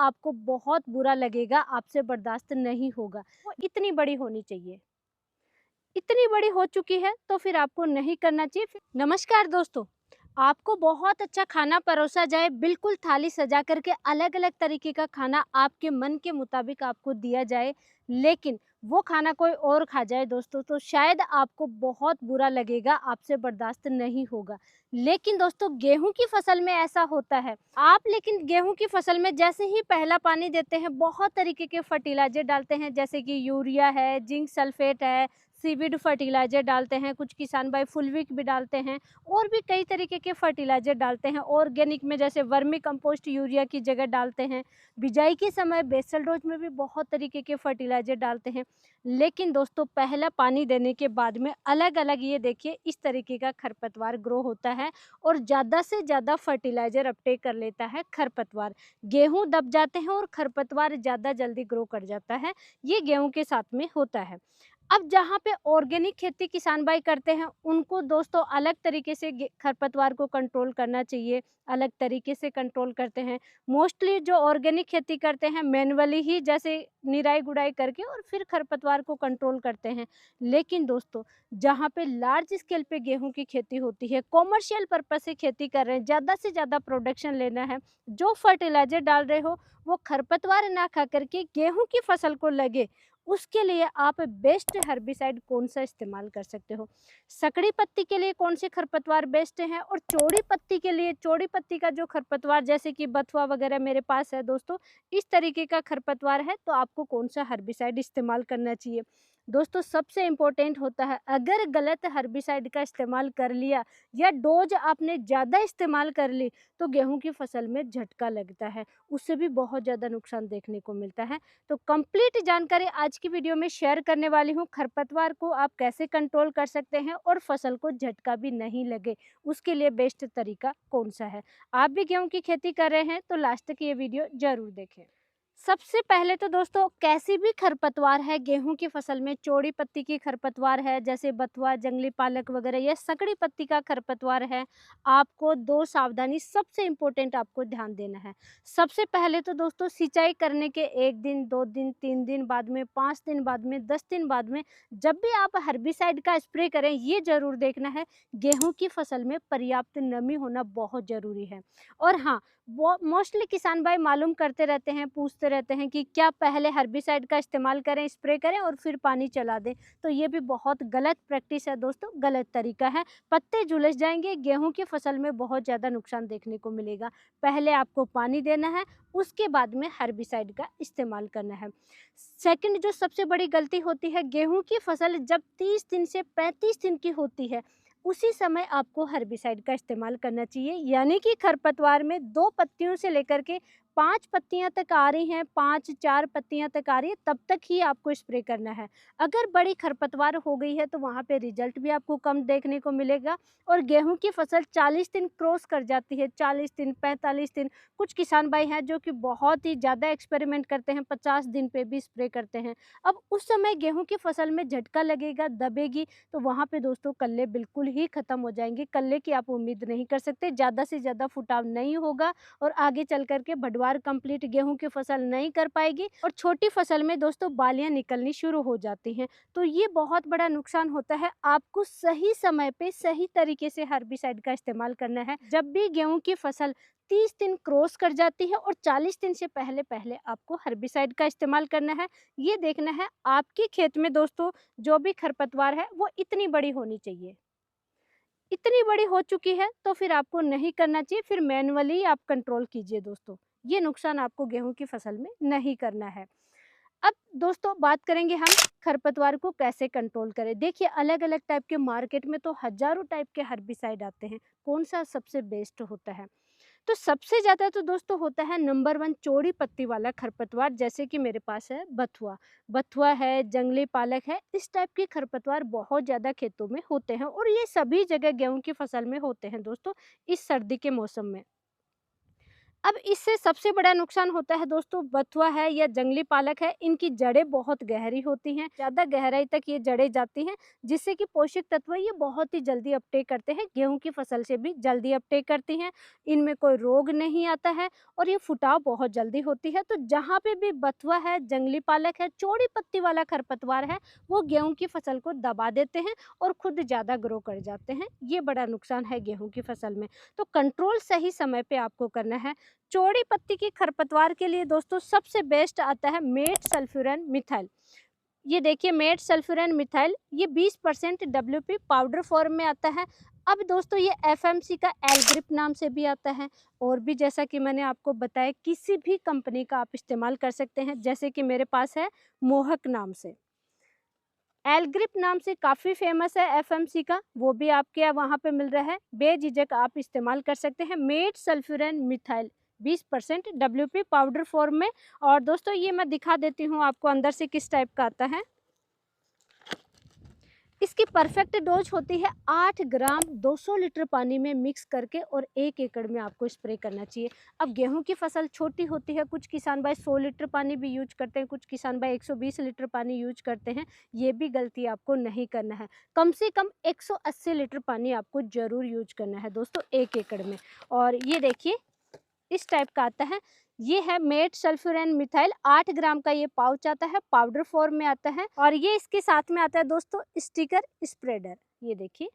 आपको बहुत बुरा लगेगा, आपसे बर्दाश्त नहीं होगा। वो इतनी बड़ी होनी चाहिए। इतनी बड़ी हो चुकी है तो फिर आपको नहीं करना चाहिए। नमस्कार दोस्तों, आपको बहुत अच्छा खाना परोसा जाए, बिल्कुल थाली सजा करके अलग अलग तरीके का खाना आपके मन के मुताबिक आपको दिया जाए, लेकिन वो खाना कोई और खा जाए दोस्तों, तो शायद आपको बहुत बुरा लगेगा, आपसे बर्दाश्त नहीं होगा। लेकिन दोस्तों, गेहूं की फसल में ऐसा होता है। आप लेकिन गेहूं की फसल में जैसे ही पहला पानी देते हैं, बहुत तरीके के फर्टिलाइजर डालते हैं, जैसे कि यूरिया है, जिंक सल्फेट है, सीविड फर्टिलाइजर डालते हैं, कुछ किसान भाई फुलविक भी डालते हैं, और भी कई तरीके के फर्टिलाइजर डालते हैं। ऑर्गेनिक में जैसे वर्मी कंपोस्ट यूरिया की जगह डालते हैं। बिजाई के समय बेसल डोज में भी बहुत तरीके के फर्टिलाइजर डालते हैं। लेकिन दोस्तों, पहला पानी देने के बाद में अलग अलग ये देखिए इस तरीके का खरपतवार ग्रो होता है, और ज़्यादा से ज़्यादा फर्टिलाइजर अपटेक कर लेता है खरपतवार। गेहूँ दब जाते हैं और खरपतवार ज़्यादा जल्दी ग्रो कर जाता है। ये गेहूँ के साथ में होता है। अब जहाँ पे ऑर्गेनिक खेती किसान भाई करते हैं, उनको दोस्तों अलग तरीके से खरपतवार को कंट्रोल करना चाहिए, अलग तरीके से कंट्रोल करते हैं। मोस्टली जो ऑर्गेनिक खेती करते हैं, मैनुअली ही जैसे निराई गुड़ाई करके और फिर खरपतवार को कंट्रोल करते हैं। लेकिन दोस्तों, जहाँ पे लार्ज स्केल पे गेहूं की खेती होती है, कॉमर्शियल पर्पज से खेती कर रहे हैं, ज़्यादा से ज़्यादा प्रोडक्शन लेना है, जो फर्टिलाइजर डाल रहे हो वो खरपतवार ना खा करके गेहूं की फसल को लगे, उसके लिए आप बेस्ट हर्बिसाइड कौन सा इस्तेमाल कर सकते हो। सकड़ी पत्ती के लिए कौन से खरपतवार बेस्ट हैं, और चौड़ी पत्ती के लिए चौड़ी पत्ती का जो खरपतवार जैसे कि बथुआ वगैरह मेरे पास है दोस्तों, इस तरीके का खरपतवार है, तो आपको कौन सा हर्बिसाइड इस्तेमाल करना चाहिए। दोस्तों, सबसे इम्पोर्टेंट होता है, अगर गलत हर्बिसाइड का इस्तेमाल कर लिया या डोज आपने ज़्यादा इस्तेमाल कर ली, तो गेहूं की फसल में झटका लगता है, उससे भी बहुत ज़्यादा नुकसान देखने को मिलता है। तो कंप्लीट जानकारी आज की वीडियो में शेयर करने वाली हूँ। खरपतवार को आप कैसे कंट्रोल कर सकते हैं और फसल को झटका भी नहीं लगे, उसके लिए बेस्ट तरीका कौन सा है। आप भी गेहूं की खेती कर रहे हैं तो लास्ट तक ये वीडियो जरूर देखें। सबसे पहले तो दोस्तों, कैसी भी खरपतवार है गेहूं की फसल में, चौड़ी पत्ती की खरपतवार है जैसे बथुआ, जंगली पालक वगैरह, या सकड़ी पत्ती का खरपतवार है, आपको दो सावधानी सबसे इम्पोर्टेंट आपको ध्यान देना है। सबसे पहले तो दोस्तों, सिंचाई करने के 1 दिन 2 दिन 3 दिन बाद में, 5 दिन बाद में, 10 दिन बाद में, जब भी आप हर्बिसाइड का स्प्रे करें, ये जरूर देखना है गेहूं की फसल में पर्याप्त नमी होना बहुत जरूरी है। और हाँ, वो मोस्टली किसान भाई मालूम करते रहते हैं, पूछते रहते हैं कि क्या पहले हर्बिसाइड का इस्तेमाल करें, स्प्रे करें और फिर पानी चला दें। तो ये भी बहुत गलत प्रैक्टिस है दोस्तों, गलत तरीका है। पत्ते झुलस जाएंगे, गेहूं की फसल में बहुत ज़्यादा नुकसान देखने को मिलेगा। पहले आपको पानी देना है, उसके बाद में हर्बिसाइड का इस्तेमाल करना है। सेकंड, जो सबसे बड़ी गलती होती है, गेहूं की फसल जब 30 दिन से 35 दिन की होती है, उसी समय आपको हर्बिसाइड का इस्तेमाल करना चाहिए। यानी कि खरपतवार में 2 पत्तियों से लेकर के 5 पत्तियां तक आ रही हैं, 5-4 पत्तियां तक आ रही है, तब तक ही आपको स्प्रे करना है। अगर बड़ी खरपतवार हो गई है तो वहाँ पे रिजल्ट भी आपको कम देखने को मिलेगा। और गेहूं की फसल 40 दिन क्रॉस कर जाती है, 40 दिन 45 दिन। कुछ किसान भाई हैं जो कि बहुत ही ज़्यादा एक्सपेरिमेंट करते हैं, 50 दिन पे भी स्प्रे करते हैं। अब उस समय गेहूं की फसल में झटका लगेगा, दबेगी, तो वहाँ पे दोस्तों कल्ले बिल्कुल ही खत्म हो जाएंगे। कल्ले की आप उम्मीद नहीं कर सकते, ज़्यादा से ज़्यादा फुटाव नहीं होगा, और आगे चल करके भडवार कंप्लीट गेहूं की फसल नहीं कर पाएगी, और छोटी फसल में दोस्तों बालियां निकलनी शुरू हो जाती हैं। तो ये बहुत बड़ा नुकसान होता है। आपको सही समय पे सही तरीके से हर्बिसाइड का इस्तेमाल करना है। जब भी गेहूं की फसल 30 दिन क्रॉस कर जाती है और 40 दिन से पहले पहले आपको हर्बिसाइड का इस्तेमाल करना है। ये देखना है आपके खेत में दोस्तों जो भी खरपतवार है वो इतनी बड़ी होनी चाहिए। इतनी बड़ी हो चुकी है तो फिर आपको नहीं करना चाहिए, फिर मैनुअली आप कंट्रोल कीजिए दोस्तों। ये नुकसान आपको गेहूं की फसल में नहीं करना है। अब दोस्तों, बात करेंगे हम खरपतवार को कैसे कंट्रोल करें। देखिए, अलग अलग टाइप के मार्केट में तो हजारों टाइप के हर्बिसाइड आते हैं, कौन सा सबसे बेस्ट होता है। तो सबसे ज़्यादा तो दोस्तों होता है नंबर 1 चौड़ी पत्ती वाला खरपतवार, जैसे कि मेरे पास है बथुआ। बथुआ है, जंगली पालक है, इस टाइप के खरपतवार बहुत ज़्यादा खेतों में होते हैं, और ये सभी जगह गेहूं की फसल में होते हैं दोस्तों, इस सर्दी के मौसम में। अब इससे सबसे बड़ा नुकसान होता है दोस्तों, बथुआ है या जंगली पालक है, इनकी जड़ें बहुत गहरी होती हैं, ज़्यादा गहराई तक ये जड़ें जाती हैं, जिससे कि पोषक तत्व ये बहुत ही जल्दी अपटेक करते हैं, गेहूं की फसल से भी जल्दी अपटेक करती हैं। इनमें कोई रोग नहीं आता है और ये फुटाव बहुत जल्दी होती है। तो जहाँ पे भी बथुआ है, जंगली पालक है, चौड़ी पत्ती वाला खरपतवार है, वो गेहूं की फसल को दबा देते हैं और खुद ज़्यादा ग्रो कर जाते हैं। ये बड़ा नुकसान है गेहूं की फसल में। तो कंट्रोल सही समय पे आपको करना है। चौड़ी पत्ती की खरपतवार के लिए दोस्तों सबसे बेस्ट आता है मेट सल्फ्यूरन मिथाइल। ये देखिए मेट सल्फ्यूरन मिथाइल, ये 20% डब्ल्यूपी पाउडर फॉर्म में आता है। अब दोस्तों ये एफएमसी का एलग्रिप नाम से भी आता है, और भी जैसा कि मैंने आपको बताया किसी भी कंपनी का आप इस्तेमाल कर सकते हैं, जैसे कि मेरे पास है मोहक नाम से। एलग्रिप नाम से काफ़ी फेमस है एफएमसी का, वो भी आपके वहाँ पे मिल रहा है, बेझिझक आप इस्तेमाल कर सकते हैं। Metsulfuron methyl 20% WP powder form में। और दोस्तों ये मैं दिखा देती हूँ आपको अंदर से किस टाइप का आता है। इसकी परफेक्ट डोज होती है 8 ग्राम 200 लीटर पानी में मिक्स करके, और 1 एकड़ में आपको स्प्रे करना चाहिए। अब गेहूं की फसल छोटी होती है, कुछ किसान भाई 100 लीटर पानी भी यूज करते हैं, कुछ किसान भाई 120 लीटर पानी यूज करते हैं। ये भी गलती आपको नहीं करना है, कम से कम 180 लीटर पानी आपको जरूर यूज करना है दोस्तों 1 एकड़ में। और ये देखिए इस टाइप का आता है, ये है मेट सल्फ्यूरन मिथाइल, 8 ग्राम का ये पाउच आता है, पाउडर फॉर्म में आता है। और ये इसके साथ में आता है दोस्तों स्टिकर स्प्रेडर। ये देखिए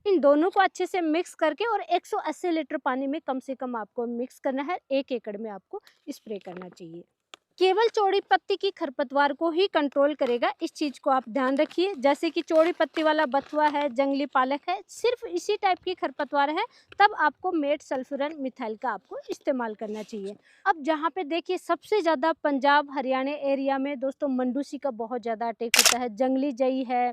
इन दोनों को अच्छे से मिक्स करके और 180 लीटर पानी में कम से कम आपको मिक्स करना है, 1 एकड़ में आपको स्प्रे करना चाहिए। केवल चौड़ी पत्ती की खरपतवार को ही कंट्रोल करेगा, इस चीज को आप ध्यान रखिए। जैसे कि चौड़ी पत्ती वाला बथुआ है, जंगली पालक है, सिर्फ इसी टाइप की खरपतवार है, तब आपको मेट सल्फ्यूरन मिथाइल का आपको इस्तेमाल करना चाहिए। अब जहाँ पे देखिए सबसे ज्यादा पंजाब हरियाणा एरिया में दोस्तों मंडूसी का बहुत ज्यादा अटैक होता है, जंगली जई है,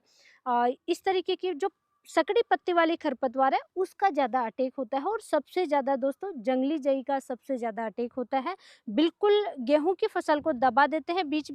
इस तरीके की जो सकड़ी पत्ती वाली खरपतवार है उसका ज़्यादा अटैक होता है। और सबसे ज़्यादा दोस्तों जंगली जई का सबसे ज़्यादा अटैक होता है। बिल्कुल गेहूं की फसल को दबा देते हैं, बीच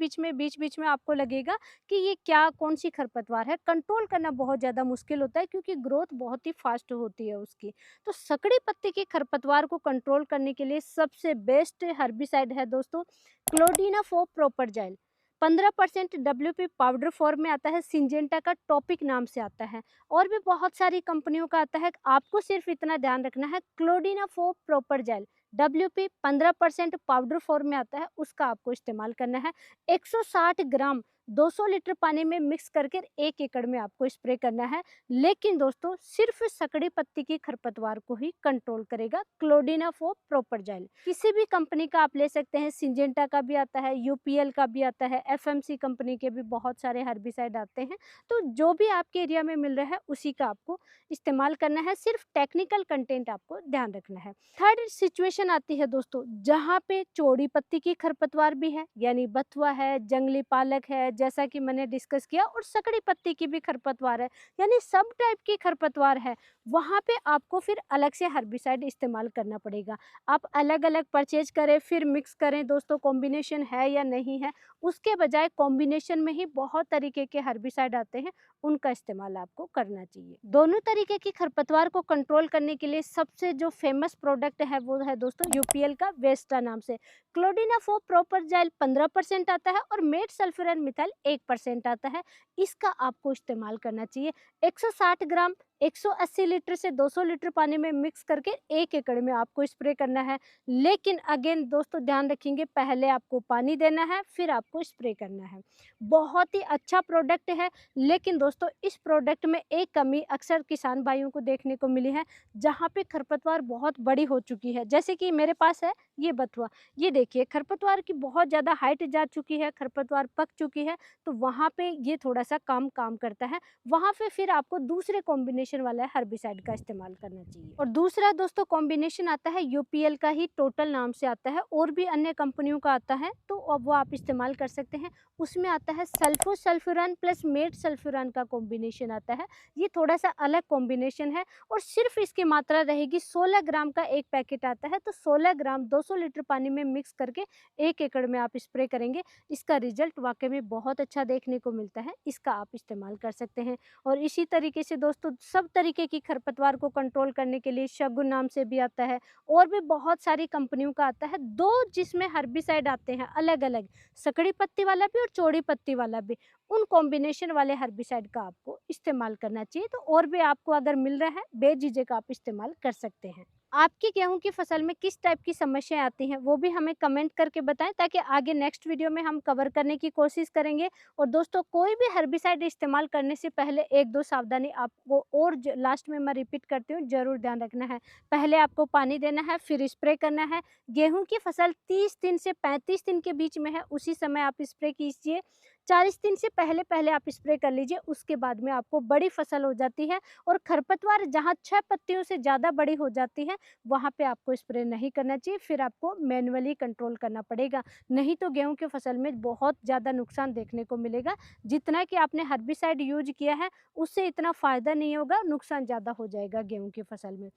बीच में आपको लगेगा कि ये क्या कौन सी खरपतवार है। कंट्रोल करना बहुत ज़्यादा मुश्किल होता है क्योंकि ग्रोथ बहुत ही फास्ट होती है उसकी। तो सकड़ी पत्ती की खरपतवार को कंट्रोल करने के लिए सबसे बेस्ट हर्बिसाइड है दोस्तों क्लोडिनाफो प्रोपरजाइल। 15% डब्ल्यूपी पाउडर फॉर्म में आता है, सिंजेंटा का टॉपिक नाम से आता है, और भी बहुत सारी कंपनियों का आता है। आपको सिर्फ इतना ध्यान रखना है क्लोडिनाफो प्रोपरजाइल डब्ल्यूपी 15% पाउडर फॉर्म में आता है, उसका आपको इस्तेमाल करना है। 160 ग्राम 200 लीटर पानी में मिक्स करके 1 एकड़ में आपको स्प्रे करना है। लेकिन दोस्तों सिर्फ सकड़ी पत्ती की खरपतवार को ही कंट्रोल करेगा क्लोडिनाफो प्रोपरजाइल। किसी भी कंपनी का आप ले सकते हैं, सिंजेंटा का भी आता है, यूपीएल का भी आता है, एफएमसी कंपनी के भी बहुत सारे हर्बिसाइड आते हैं। तो जो भी आपके एरिया में मिल रहा है उसी का आपको इस्तेमाल करना है, सिर्फ टेक्निकल कंटेंट आपको ध्यान रखना है। थर्ड सिचुएशन आती है दोस्तों जहाँ पे चौड़ी पत्ती की खरपतवार भी है, यानी बथुआ है, जंगली पालक है, जैसा कि मैंने डिस्कस किया, और सकड़ी पत्ती की भी खरपतवार है, यानी सब टाइप की खरपतवार है। वहाँ पे आपको फिर अलग से हर्बिसाइड इस्तेमाल करना पड़ेगा। आप अलग अलग परचेज करें फिर मिक्स करें दोस्तों, कॉम्बिनेशन है या नहीं है, उसके बजाय कॉम्बिनेशन में ही बहुत तरीके के हर्बिसाइड आते हैं, उनका इस्तेमाल आपको करना चाहिए। दोनों तरीके की खरपतवार को कंट्रोल करने के लिए सबसे जो फेमस प्रोडक्ट है वो है दोस्तों यूपीएल का वेस्टा नाम से। क्लोडिनाफो प्रोपरजाइल 15% आता है और मेट सल्फ्यूरन मिथाइल 1% आता है, इसका आपको इस्तेमाल करना चाहिए। 160 ग्राम 180 लीटर से 200 लीटर पानी में मिक्स करके 1 एकड़ में आपको स्प्रे करना है। लेकिन अगेन दोस्तों ध्यान रखेंगे, पहले आपको पानी देना है फिर आपको स्प्रे करना है। बहुत ही अच्छा प्रोडक्ट है, लेकिन दोस्तों इस प्रोडक्ट में एक कमी अक्सर किसान भाइयों को देखने को मिली है, जहाँ पे खरपतवार बहुत बड़ी हो चुकी है। जैसे कि मेरे पास है ये बथुआ, ये देखिए खरपतवार की बहुत ज़्यादा हाइट जा चुकी है, खरपतवार पक चुकी है, तो वहाँ पे ये थोड़ा सा काम करता है। वहाँ पे फिर आपको दूसरे कॉम्बिनेशन वाला हर्बिसाइड का इस्तेमाल करना चाहिए। और दूसरा दोस्तों कॉम्बिनेशन आता है यूपीएल का ही टोटल नाम से आता है, और भी अन्य कंपनियों का आता है, तो अब वो आप इस्तेमाल कर सकते हैं। उसमें आता है सल्फोसल्फ्यूरान प्लस मेट सल्फ्यूरान का कॉम्बिनेशन आता है, ये थोड़ा सा अलग कॉम्बिनेशन है, और सिर्फ इसकी मात्रा रहेगी 16 ग्राम का एक पैकेट आता है, तो 16 ग्राम 200 लीटर पानी में मिक्स करके 1 एकड़ में आप स्प्रे करेंगे, इसका रिजल्ट वाकई में बहुत अच्छा देखने को मिलता है, इसका आप इस्तेमाल कर सकते हैं। और इसी तरीके से दोस्तों सब तरीके की खरपतवार को कंट्रोल करने के लिए, शगुन नाम से भी आता है, और भी बहुत सारी कंपनियों का आता है। 2 जिसमें हर्बिसाइड आते हैं अलग-अलग, सकड़ी पत्ती वाला भी और चौड़ी पत्ती वाला भी। उन कॉम्बिनेशन वाले हर्बिसाइड का आपको इस्तेमाल करना चाहिए। तो और भी आपको अगर मिल रहा है, बेझिझक आप इस्तेमाल कर सकते हैं। आपकी गेहूँ की फसल में किस टाइप की समस्याएँ आती हैं, वो भी हमें कमेंट करके बताएँ, ताकि आगे नेक्स्ट वीडियो में हम कवर करने की कोशिश करेंगे। और दोस्तों, कोई भी हर्बिसाइड इस्तेमाल करने से पहले 1-2 सावधानी आपको, और ज लास्ट में मैं रिपीट करती हूँ, ज़रूर ध्यान रखना है। पहले आपको पानी देना है, फिर स्प्रे करना है। गेहूँ की फसल 30 दिन से 35 दिन के बीच में है, उसी समय आप स्प्रे कीजिए। 40 दिन से पहले-पहले आप स्प्रे कर लीजिए, उसके बाद में आपको बड़ी फसल हो जाती है। और खरपतवार जहाँ 6 पत्तियों से ज़्यादा बड़ी हो जाती है, वहाँ पे आपको स्प्रे नहीं करना चाहिए, फिर आपको मैनुअली कंट्रोल करना पड़ेगा। नहीं तो गेहूँ की फसल में बहुत ज़्यादा नुकसान देखने को मिलेगा। जितना कि आपने हर्बिसाइड यूज़ किया है, उससे इतना फ़ायदा नहीं होगा, नुकसान ज़्यादा हो जाएगा गेहूँ की फसल में।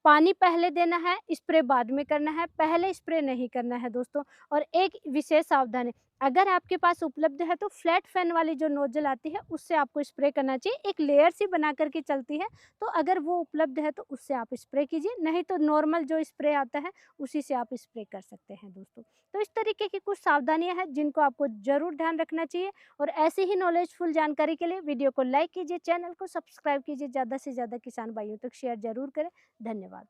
पानी पहले देना है, स्प्रे बाद में करना है, पहले स्प्रे नहीं करना है दोस्तों। और एक विशेष सावधानी, अगर आपके पास उपलब्ध है तो फ्लैट फैन वाली जो नोजल आती है, उससे आपको स्प्रे करना चाहिए। एक लेयर सी बना कर के चलती है, तो अगर वो उपलब्ध है तो उससे आप स्प्रे कीजिए, नहीं तो नॉर्मल जो स्प्रे आता है, उसी से आप स्प्रे कर सकते हैं दोस्तों। तो इस तरीके की कुछ सावधानियाँ हैं जिनको आपको ज़रूर ध्यान रखना चाहिए। और ऐसी ही नॉलेजफुल जानकारी के लिए वीडियो को लाइक कीजिए, चैनल को सब्सक्राइब कीजिए, ज़्यादा से ज़्यादा किसान भाइयों तक शेयर ज़रूर करें। धन्यवाद।